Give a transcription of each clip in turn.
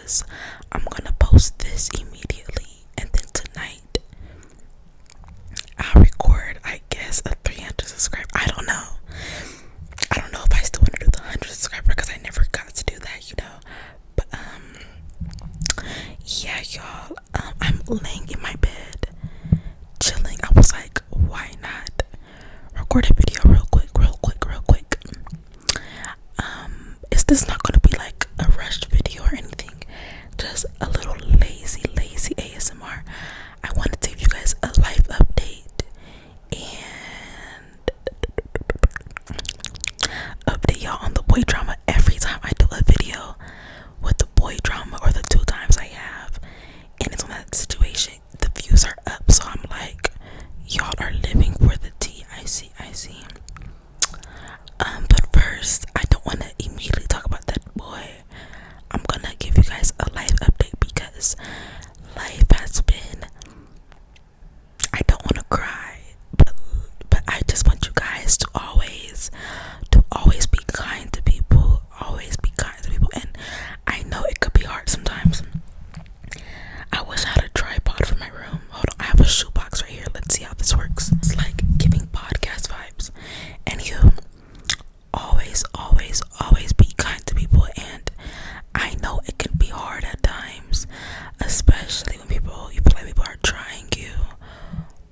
because I'm gonna post this immediately, and then tonight I'll record, I guess, a 300 subscriber. I don't know if I still want to do the 100 subscriber because I never got to do that. But yeah, y'all. I'm laying in my bed, chilling. I was like, why not record a video real quick. Is this not gonna be like a rushed video or anything? Just a little lazy ASMR. I wanted to give you guys a life update and update y'all on the boy drama. Every time I do a video with the boy drama, or the 2 times I have, and it's on that situation, the views are up. So I'm like, y'all are living for the tea. I see. But first, I don't want to immediately talk about that boy. I'm gonna give you guys a life update because life has been, I don't want to cry, but I just want you guys to always be kind to people. Always be kind to people. And I know it could be hard sometimes. I wish I had a tripod for my room. Hold on, I have a shoebox right here. Let's see how this works. It's like giving podcast vibes. And you always be kind to people. And I know it can be hard at times, especially when you feel like people are trying you,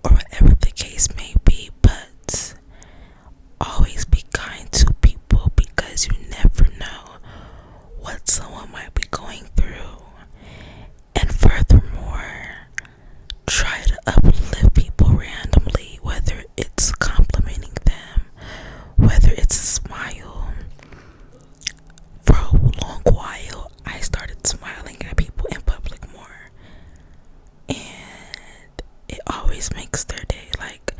or whatever the case may be. But always be kind to people because you never know what someone might be going through. And furthermore, try to uplift people randomly, whether it's complimenting them, whether it's a smile. For a long while, I started smiling at people in public more, and it always makes their day. Like,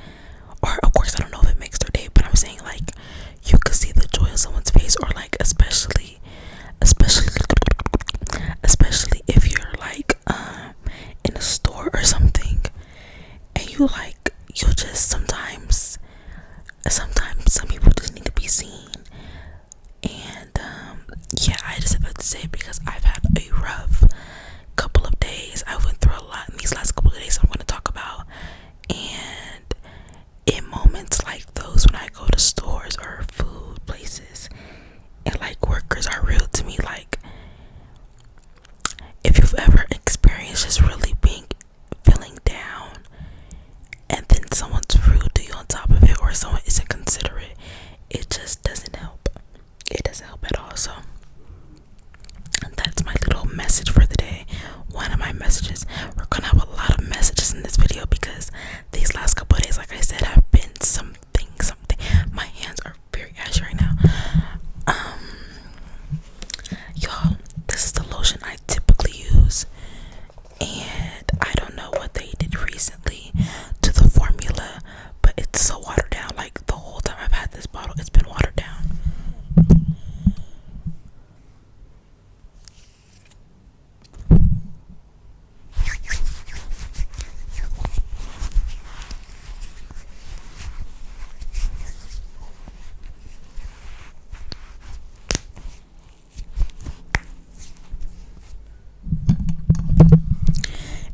or of course, I don't know if it makes their day, but I'm saying, like, you could see the joy on someone's face, or like, especially if you're like in a store or something, and you just sometimes some people just need to be seen. And yeah, I just have to say, because I've had a rough couple of days. I went through a lot in these last couple of days I'm going to talk about. And in moments like those, when I go to stores or food places, and like workers are rude to me, like, if you've ever experienced just really feeling down, and then someone's rude to you on top of it, or someone isn't considerate, it just doesn't help. It doesn't help at all. So that's my little message for the day. One of my messages. We're gonna have a lot of messages in this video because these last couple of days, like I said, have been something. My hands are very ashy right now. Y'all, this is the lotion I typically use, and I don't know what they did recently to the formula, but it's so watered down. Like, the whole time I've had this bottle, it's been watered down.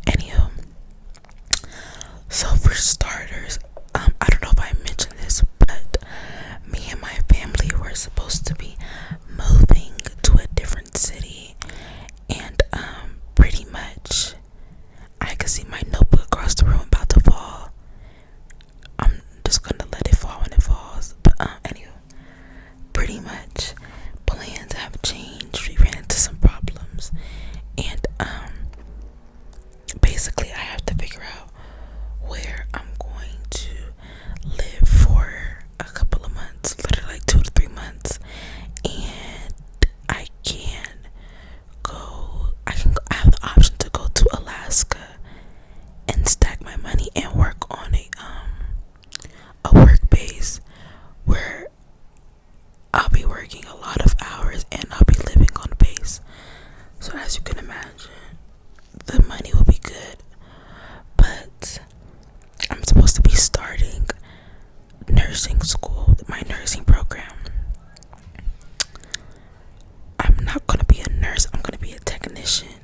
Anywho, so for starters, I don't know if I mentioned this, but me and my family were supposed to be moving to a different city, and pretty much I could see my notebook across the room about to fall. I'm just gonna let it fall when it falls. But anyway, pretty much plans have changed. We ran into some problems, and basically I have to figure out where I'm going to live for a couple of months, literally like 2 to 3 months. And I have the option to go to Alaska and stack my money and work on a work base where I'll be working a lot of hours and I'll be living on base. So as you can imagine, the money will be good, but I'm supposed to be starting nursing school, my nursing program. I'm not going to be a nurse, I'm going to be a technician.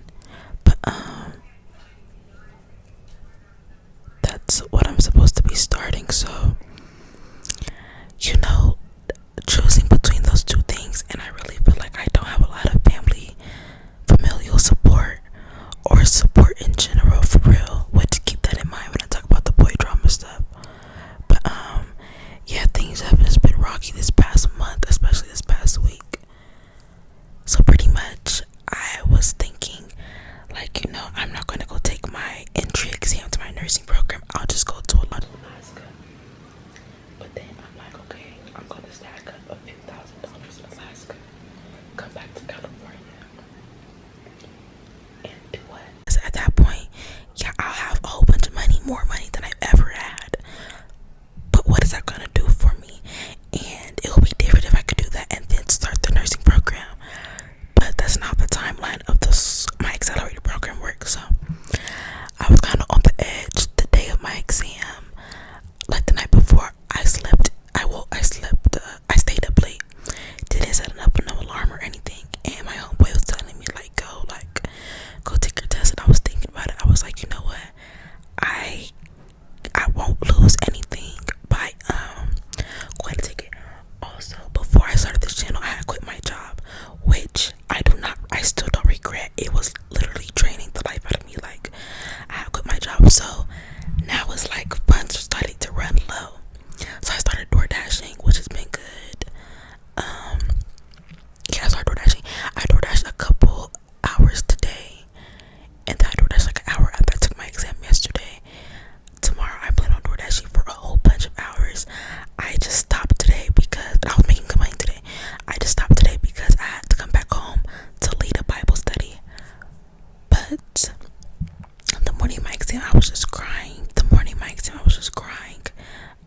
exam, I was just crying. The morning of my exam, I was just crying.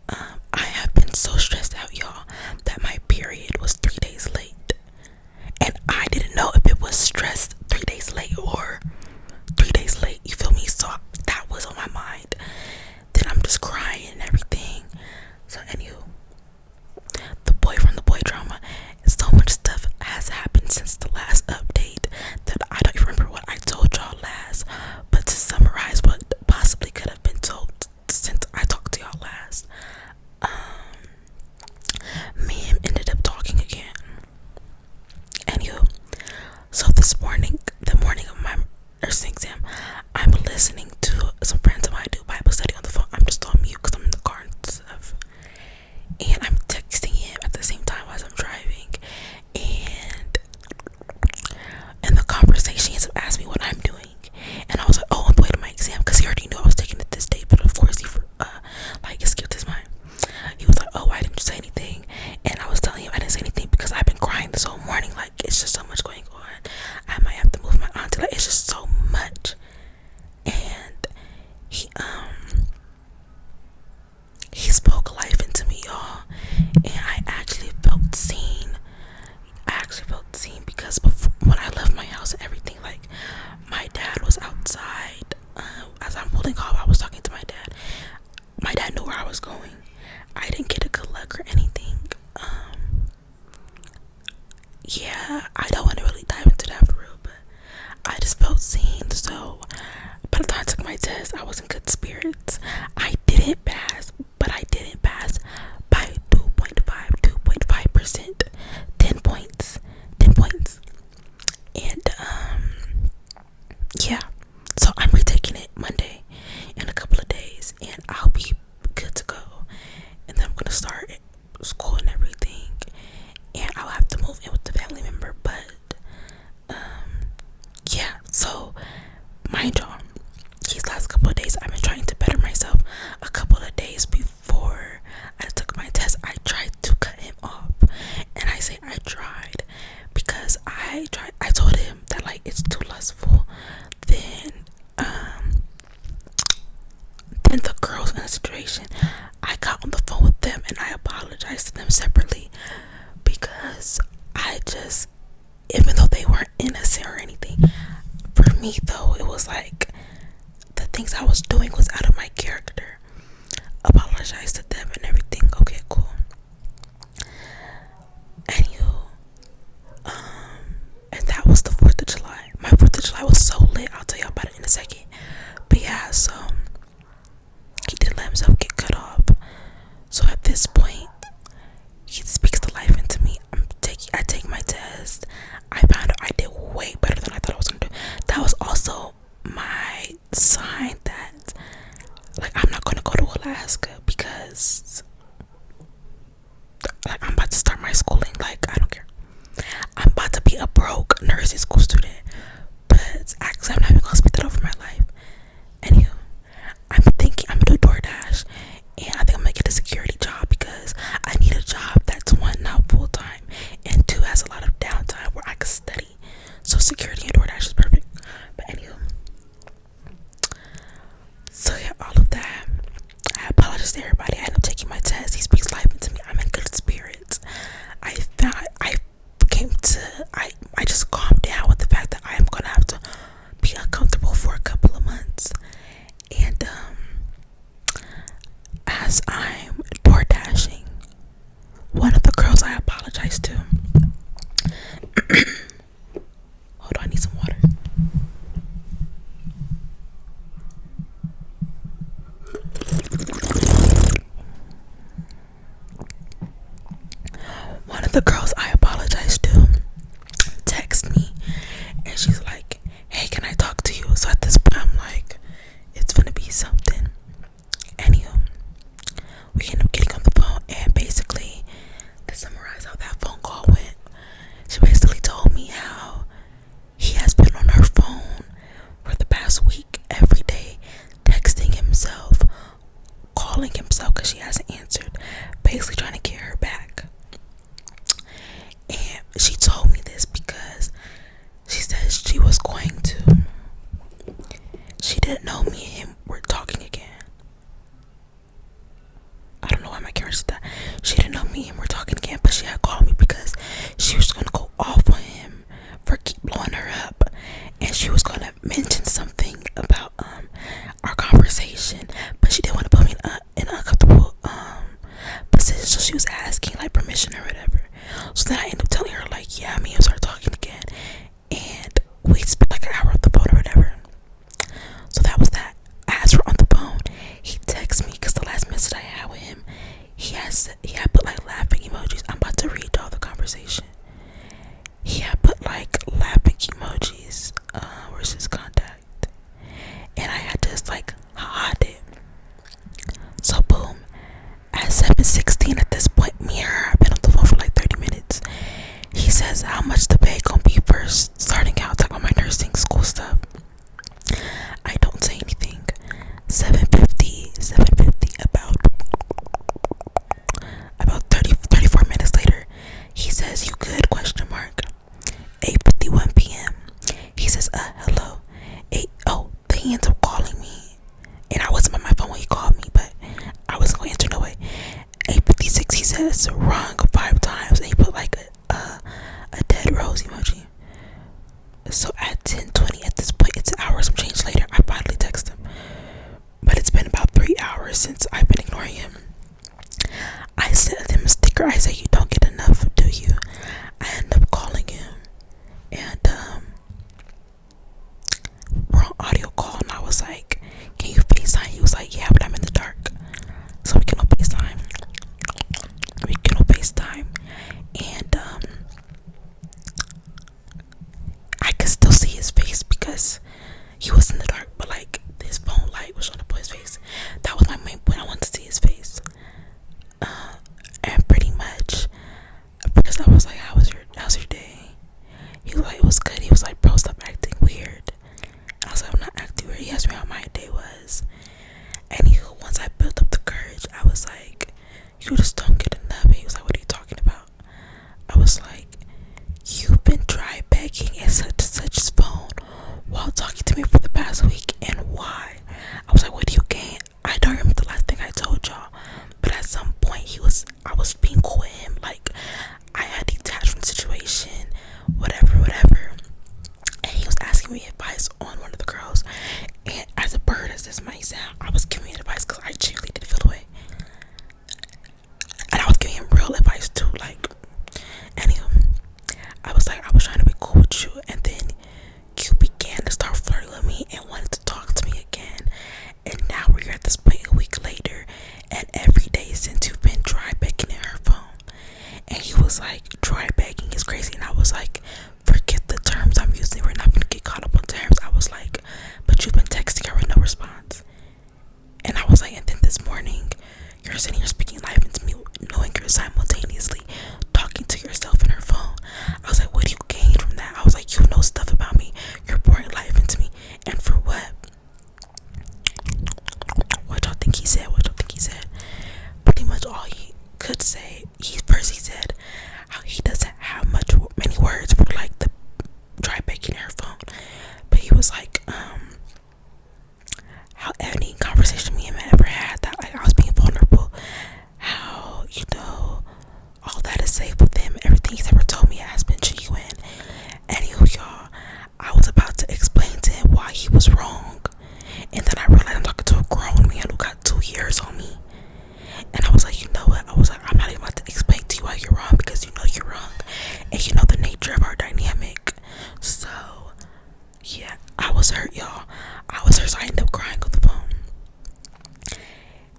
I have been so stressed out, y'all, that my period was 3 days late. And I didn't know if it was stressed 3 days late or 3 days late. You feel me? So that was on my mind. Then I'm just crying and everything. So anywho, the boy from the boy drama. So much stuff has happened since the last update that I don't even remember what I told y'all last. But to summarize what possibly could have been told since I talked to y'all last, me and him ended up talking again. Anywho, so this morning, the morning of my nursing exam, I'm listening to some friends of mine do Bible study on the phone. I'm just on mute because I'm in the car and stuff. And I'm texting him at the same time as I'm driving. And in the conversation, he asked me what I'm doing. And I was like, oh, I'm waiting my exam, because he already knew I was taking it this day. But of course, he skipped his mind. He was like, oh, why didn't you say anything? And I was telling him I didn't say anything because I've been crying this whole morning. Like, it's just so much going on. I might have to move my auntie. Like, it's just so much. And he spoke life into me, y'all. And I actually felt seen. Because before, when I left my house and everything, like, my dad was outside. As I'm pulling off, I was talking to my dad. My dad knew where I was going. I didn't get a good look or anything. Yeah, I don't want to really dive into that for real, but I just felt seen. So by the time I took my test, I was in good spirits. I didn't pass, but I didn't pass by 2.5%, 10 points. And yeah, so I'm retaking it Monday in a couple of days, and I'll be good to go. And then I'm gonna start school and everything, and I'll have to move in with the family member. But yeah, so mind y'all, these last couple of days I've been trying to better myself. A couple of days before I took my test, I tried to cut him off. And I say I tried because I told him that, like, it's too lustful. Then the girls in the situation, I got on the phone with them and I apologized to them separately, because I just, even though they weren't innocent or anything, for me though, it was like the things I was doing was out of my character. Apologize to them and everything. Okay, cool. Anywho, and that was the 4th of July. My 4th of July was so lit. I'll tell y'all about it in a second. But yeah, so he did let himself get cut off. So at this point, he speaks the life into me. I take my test. I found out I did way better than I thought I was gonna do. That was also my sign that, like, I'm not gonna go to Alaska, because, like, I'm about to start my schooling. Like, I don't care. I'm about to be a broke nursing school student. But actually, I'm not even gonna speak that over my life. Anywho, I'm thinking I'm gonna do DoorDash, and I think I'm gonna get a security job, because I need a job that's, one, not full time, and two, has a lot of downtime where I can study. So security and DoorDash is perfect. But anywho, so yeah, all of that. I apologize to everybody. I end up taking my test. He speaks life into me. I'm in good spirits. I just calmed down with the fact that I am gonna have to be uncomfortable for a couple of months. And as I'm door dashing, one of the girls I apologized to, hold on, I need some water. One of the girls I apologized to text me, and she's like, hey, can I talk to you? So at this point, I'm like, it's gonna be something. Anywho, we end up getting on the phone, and basically, to summarize how that phone call went, she basically told me how he has been on her phone for the past week, every day, texting himself, calling himself because she hasn't answered, basically trying to get her back. And she told me this because she said she didn't know me and him were was wrong 5 times, and he put like a dead rose emoji. So at 10:20, at this point, it's hours some change later, I finally text him. But it's been about 3 hours since I've been ignoring him. I sent him a sticker. I said, "You don't get enough, do you?" I ended up calling him, and we're on audio call, and I was like, "Can you FaceTime?" He was like, "Yeah, but I'm in the dark, so we can on FaceTime." We can on FaceTime, and I could still see his face because he was in the dark, but like his phone light was trying to put his face. That was my main point. I wanted to see his face, and pretty much because I was like, how's your day?" He was like, "It was good." He was like, "Bro, stop acting weird." I was like, "I'm not acting weird." He asked me how my day was. And once I built up the courage, I was like, "You just don't get enough." And he was like, "What are you talking about?" I was like, "You've been dry begging and such's phone while talking to me for the past week, and why?" I was like, "What do you gain?" I don't remember the last thing I told y'all, but at some point I was being cool with him. Like, I had detached from the situation, whatever. And he was asking me advice on one of the girls. And as a bird, as this might sound, I was giving him advice because I genuinely didn't feel the way. And I was giving him real advice too. Like, anyway, I was trying to be cool with you. And then you began to start flirting with me and wanted to talk to me again. And now we're at this point a week later. And every day since you've been dry begging in her phone. And he was like, "Dry begging is crazy." And I was like, "Forget the terms I'm using. We're not going to get caught up on terms." I was like, "But you've been texting her with no response." And I was like, and then this morning, you're sitting here speaking life into me, knowing you're simultaneously talking to yourself in her phone. I was like, "What do you gain from that?" I was like, "You know stuff about me. You're pouring life into me. And for what?" What y'all think he said? Pretty much all he could say. He said how he doesn't have many words for like the dry begging in her phone. But he was like, how any conversation me and him ever had, that like I was being vulnerable, how, all that is safe with him. Everything he's ever told me has been genuine. Anywho, y'all, I was about to explain to him why he was wrong, and then I realized I'm talking to a grown man who got 2 years on me. And I was like, "You know what?" I was like, "I'm not even about to explain to you why you're wrong, because you know you're wrong, and you know the nature of our dynamic." So yeah, I was hurt, y'all. I was hurt, so I ended up crying on the phone.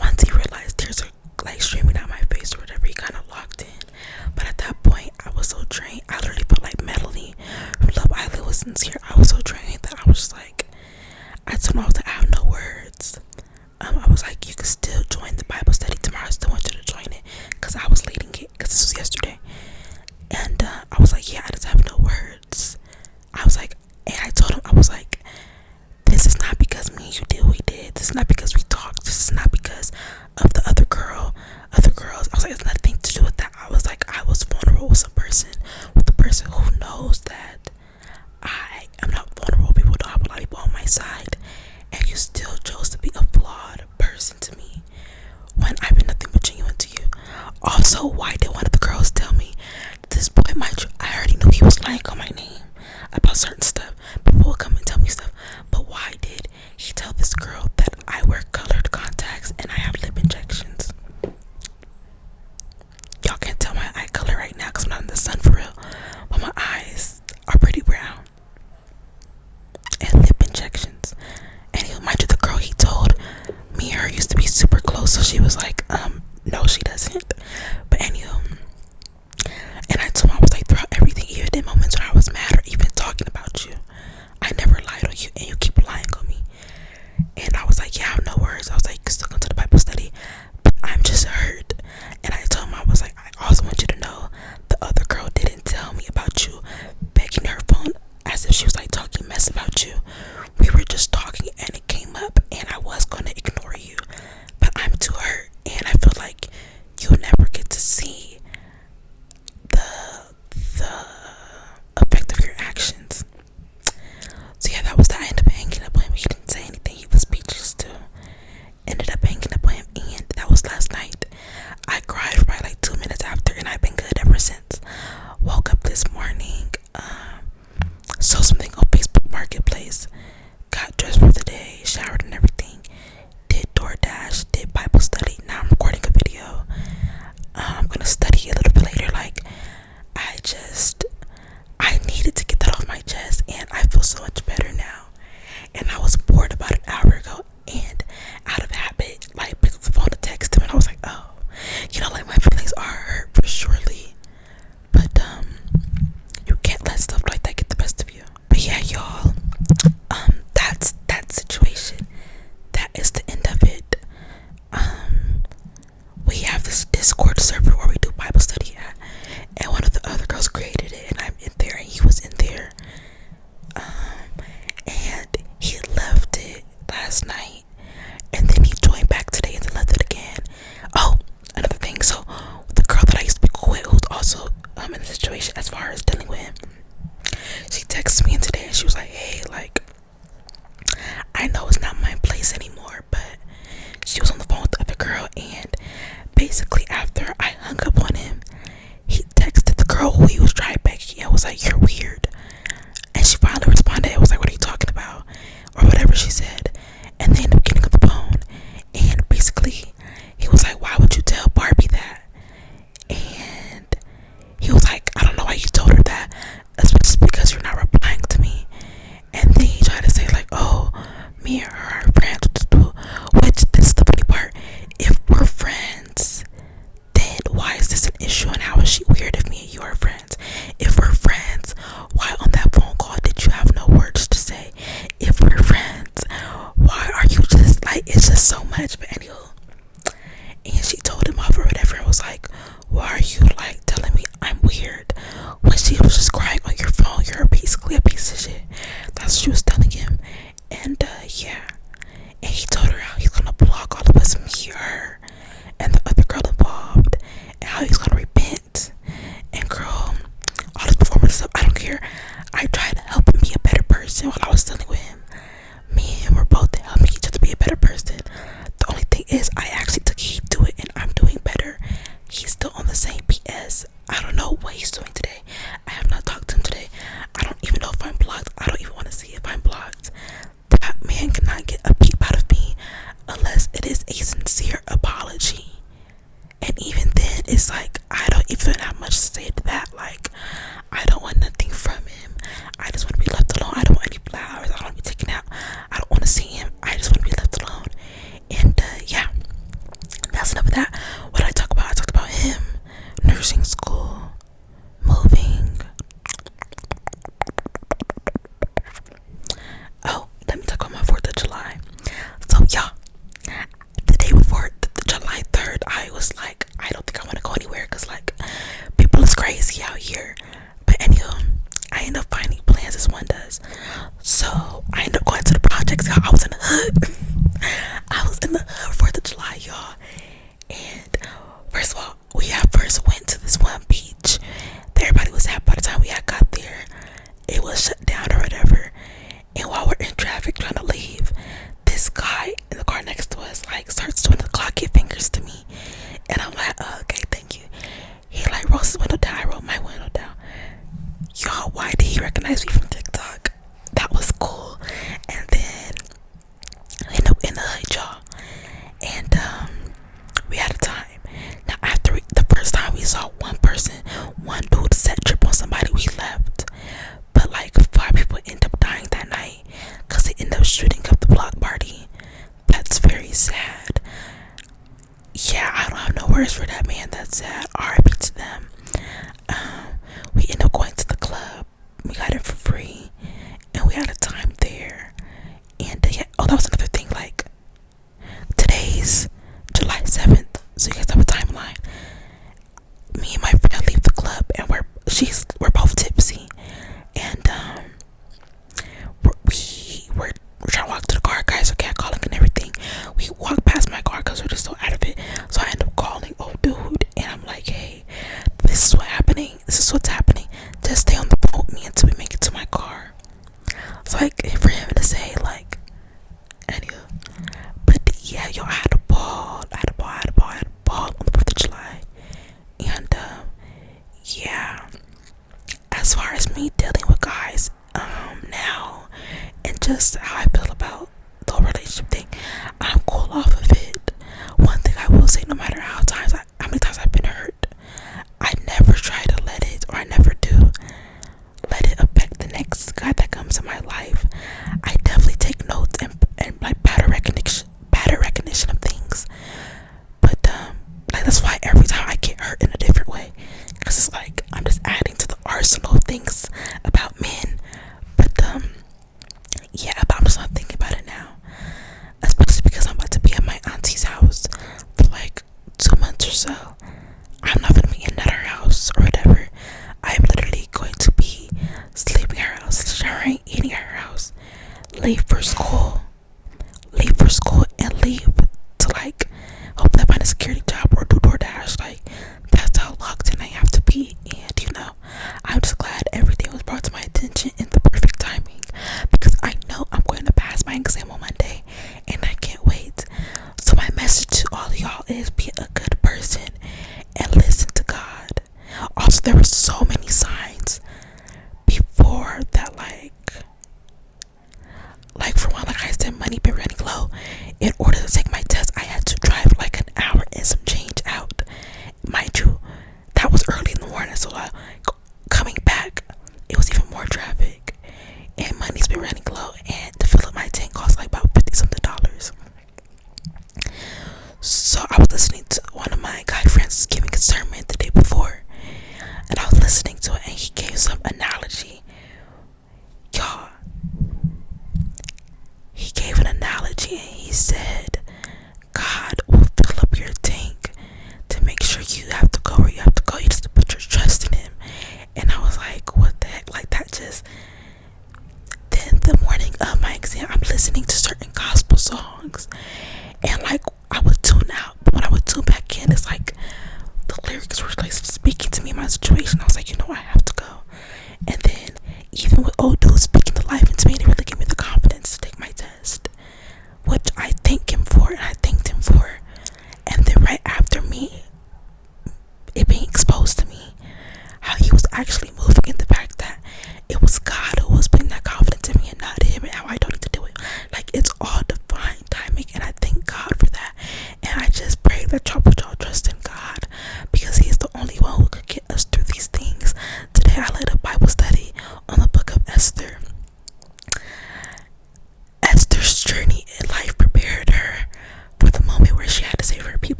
Once he realized tears are like streaming down my face or whatever, he kind of locked in. But at that point, I was so drained. I literally felt like Melanie from Love Island was sincere. I was so drained that I was just like, I told him, I was like, "I have no words." I was like, "You can still join the Bible study tomorrow. I still want you to join it," because I was leading it, because this was yesterday. And I was like, "Yeah, I just have no words." I was like, and I told him, I was like, "This is not because me and you did what we did. This is not because we talked. This is not because of the other girls." I was like, "It's nothing to do with that." I was like, "I was vulnerable with the person who knows that I am not vulnerable. People don't have a lot of people on my side. And you still chose to be a flawed person to me when I've been nothing but genuine to you." Also, why did one of the girls tell me this boy, I already knew he was lying on my name about certain stuff. People would come and tell me stuff. But why did he tell this girl that I wear colored contacts and I have lip injections? Y'all can't tell my eye color right now because I'm not in the sun for real. But my eyes are pretty brown. And lip injections. And mind you, the girl he told, me and her used to be super close, so she was like, "No, she doesn't." But anyway, and I told him, I was like, throughout everything, even in moments when I was mad or even talking about you, I never lied on you, and you keep lying on me. And I was like, "Yeah, I have no words." I was like, "You can still go to the Bible study, but I'm just hurt." And I told him, I was like, "I also want you to know the other girl didn't tell me about you begging her phone as if she was like talking mess about you. We were just talking and it came up, and I was going to ignore you, but I'm too hurt, got dressed for the day, showered and everything, did DoorDash, did Bible study. Now I'm recording a video. I'm gonna study a little bit later. Like, I needed to get that off my chest, and I feel so much better now. And I was bored about an hour ago, and out of habit, like, picked up the phone to text him, and I was like, oh, like, my feelings are hurt for surely, but you can't let stuff like that get the best of you. But yeah, y'all, that's that situation. That is the end of it. We have this Discord server where we do Bible study at, and one of the other girls created it, and I'm in there, and he was in there, and he left it last night, and then he joined back today and then left it again. Oh, another thing, so the girl that I used to be cool with, who's also in the situation as far as dealing with him, she texted me in today, and she was like, hey, like, I know it's not my place anymore, but she was on the phone with the other girl, and basically after I hung up on him, he texted the girl who he was trying back and was like, you're weird. And she finally responded and was like, what are you talking about? Or whatever she said. And they ended up getting on the phone, and basically he was like, why would you tell Barbie that? And he was like, I don't know why you told her that, especially because you're not replying to me. And then he tried to say like, oh, me and her are friends, which this is the funny part. If we're friends, then why is this an issue, and how is she weird if me and you are friends? If we're friends, why on that phone call did you have no words to say? If we're friends, why are you just like, it's just so much. But anyway, and she told him off or whatever, and was like, why are you like telling me I'm weird when she was just crying on your phone? You're basically a piece of shit. That's what she was telling him. And yeah, and he told her how he's gonna block all of us, me, her, and the other girl involved, and how he's gonna repent. And girl, all this performance stuff, I don't care. I tried to help him be a better person while I was dealing with him. Me and him were both helping each other be a better person. The only thing is, I actually took heed to it, and I'm doing better. He's still on the same BS. I don't know what he's doing today. I have not talked to him today. I don't even know if I'm blocked. I don't even want to see if I'm blocked. That man cannot get a peep out of me unless it is a sincere apology. And even then, it's like, I don't even have much to say to that. Like, I don't want nothing from him. I just want to be left alone. I don't want any flowers. I don't want to be taken out. I don't want to see him. I just want to be left alone. And yeah, that's enough of that. What did I talk about? I talked about him, nursing school, moving. Oh, let me talk about my 4th of July. So yeah, the day before July 3rd, I was like, I don't think I want to go anywhere, because like, people is crazy out here. But anyway, I ended up finding plans as one does. So I ended up going to the projects, y'all. I was in the hood. I was in the hood 4th of July, y'all. And first of all, we had first went to this one beach. Everybody was happy. By the time we had got there, it was shut down or whatever. And while we're in traffic trying to leave, this guy in the car next to us like starts doing the clock it fingers to me, and I'm like, okay, thank you. He like rolls his window down. I roll my window down. Y'all, why did he recognize me from TikTok? That was cool. And then we ended up in the hood, y'all, and we had a time. Now after the first time we saw one person, one dude set trip on somebody, we left. But like 5 people end up dying that night because they end up shooting up the block party. That's very sad. Yeah, I don't have no words for that, man. That's sad. R.I.P. to them. We end up going to the club. We got it for free, and we had a time there. And yeah, oh, that was another thing. Like, today's July 7th, so you guys have a timeline. Me and my friend leave the club, and we're both tipsy, and we're trying to walk to the car. Guys are catcalling and everything. We walk past my car because we're just so out of it. So I end up calling, oh dude, and I'm like, hey, this is what's happening. Just stay on the phone with me until we make it to my car. So like, for him to say like, anyway, but yeah, yo, I had a ball on the 4th of July, and yeah, as far as me dealing with guys now, and just just how I feel about the whole relationship thing. I'm cool off of it. One thing I will say, no matter how many times I've been hurt, I never try to let it, or I never do let it affect the next guy that comes in my life. I definitely take notes and like pattern recognition of things. But like that's why every time I get hurt in a different way, because it's like I'm just adding to the arsenal of things about men. But yeah, but I'm just not thinking about it now, especially because I'm about to be at my auntie's house for like 2 months or so. I'm not gonna be in at her house or whatever. I'm literally going to be sleeping at her house, showering, eating at her house, leave for school, and leave to like hopefully find a security job or do DoorDash. Like that's how locked in I have to be. And I'm just glad everything was brought to my attention in the perfect timing, because I know I'm going to pass my exam on Monday and I can't wait. So my message to all of y'all is be a good person and listen to God. Also, there were so many signs before that, like for one, like I said, money been running low. In order to take my test, I had to drive like an hour and some change out. Mind you, that was early in the morning, so coming back, it was even more traffic. And money's been running low, and to fill up my tank cost like about $50 something. So I was listening to one of my guy friends giving a sermon the day before, and I was listening to it, and he gave some analogy. Y'all, he gave an analogy, and he said